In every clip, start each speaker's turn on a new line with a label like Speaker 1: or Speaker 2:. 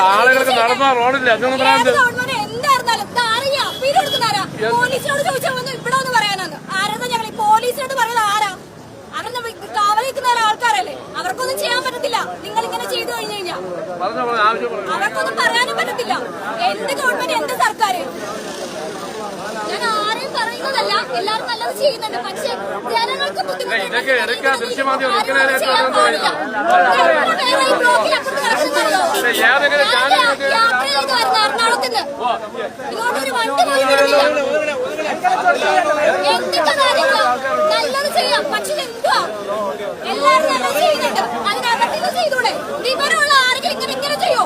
Speaker 1: ആളുകൾക്ക് നടന്ന റോഡില്ല
Speaker 2: പോലീസിനോട് ചോദിച്ചാൽ ഇവിടെ ഒന്ന് പറയാനാണ് ആരാ ഞങ്ങൾ പോലീസിനോട് പറയുന്നത് ആരാ അവരുടെ കാവലിക്കുന്ന ആൾക്കാരല്ലേ അവർക്കൊന്നും ചെയ്യാൻ പറ്റത്തില്ല നിങ്ങൾ ഇങ്ങനെ ചെയ്തു കഴിഞ്ഞു കഴിഞ്ഞാൽ അവർക്കൊന്നും പറയാനും പറ്റത്തില്ല എന്ത് ഗവൺമെന്റ് എന്ത് സർക്കാർ ഞാൻ ആരെയും പറയുന്നതല്ല എല്ലാവരും നല്ലത് ചെയ്യുന്നുണ്ട് പക്ഷെ ജനങ്ങൾക്ക് എറണാകുളത്തുനിന്ന് ഇങ്ങോട്ടൊരു വണ്ടി എന്തൊക്കെ കാര്യങ്ങളാ നല്ലത് ചെയ്യാം പക്ഷെ എന്തുവാ എല്ലാവരും നല്ലത് ചെയ്യുന്നുണ്ട് അതിനകത്ത് ചെയ്തൂടെ വിവരമുള്ള ആരെങ്കിലും ഇങ്ങനെ ചെയ്യോ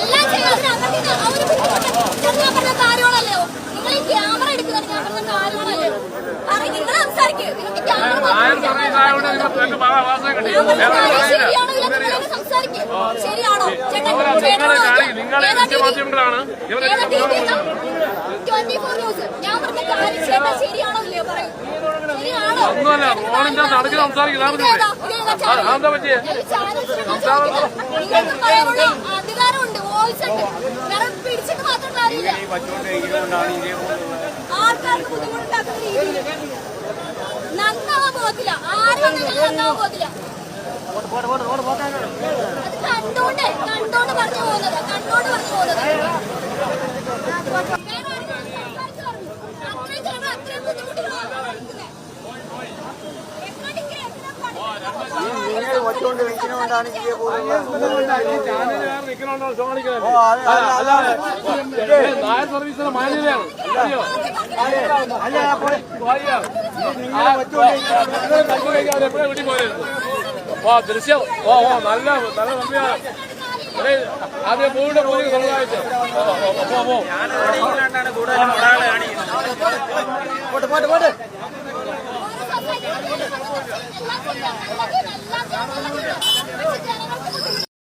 Speaker 2: എല്ലാം ചെയ്യാം അതിനകത്ത് ഞാൻ പറഞ്ഞ കാര്യങ്ങളല്ലോ നിങ്ങൾ ഈ ക്യാമറ എടുക്കുന്നത് ഞാൻ പറഞ്ഞ കാര്യങ്ങളല്ലേ പറയും നിങ്ങൾ സംസാരിക്കും നിങ്ങൾക്ക് സംസാരിക്കും ശരിയാണോ ചേട്ടാ 24 ന്യൂസ് ഞാൻ പറഞ്ഞ കാര്യം ചേട്ടാ ശരിയാണോ ഇല്ലയോ പറയൂ ശരിയാണോ പറയാനുള്ള അധികാരമുണ്ട് വോയിസ് ഉണ്ട് വേറെ പിടിച്ചിട്ട് മാത്രം കാര്യമില്ല ആൾക്കാർക്ക് ബുദ്ധിമുട്ടുണ്ടാക്കുന്ന രീതിയിൽ നന്നാവാൻ പോകത്തില്ല ആരും നന്നാവാൻ പോകത്തില്ല അത് കണ്ടോണ്ട് പറഞ്ഞു പോകുന്നത് അത്രയും ബുദ്ധിമുട്ടുകളാണ്
Speaker 1: നായർ സർവീസിന്റെ മാന്യതയാണ് എപ്പോഴും വീട്ടിൽ പോയിരുന്നു ദൃശ്യം നല്ല നന്ദിയാണ് ആദ്യം പൂവിന്റെ പൂജ സമുദായിച്ച്
Speaker 2: പോട്ടെ